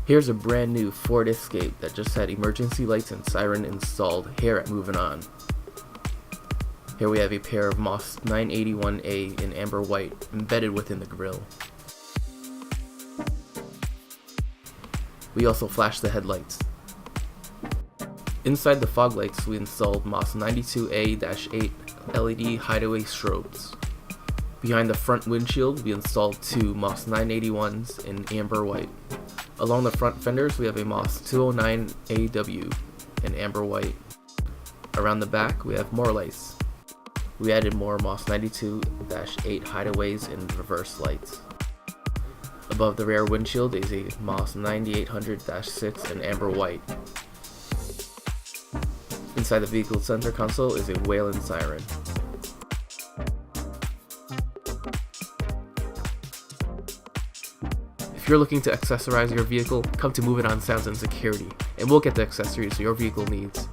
Here's a brand new Ford Escape that just had emergency lights and siren installed here at Movin On. Here we have a pair of Moss 981A in amber white embedded within the grille. We also flashed the headlights. Inside the fog lights we installed Moss 92A-8 LED hideaway strobes. Behind the front windshield we installed two Moss 981s in amber white. Along the front fenders we have a Moss 209AW in amber white. Around the back we have more lights. We added more Moss 92-8 hideaways and reverse lights. Above the rear windshield is a Moss 9800-6 in amber white. Inside the vehicle center console is a Whalen siren. If you're looking to accessorize your vehicle, come to Movin On Sounds and Security, and we'll get the accessories your vehicle needs.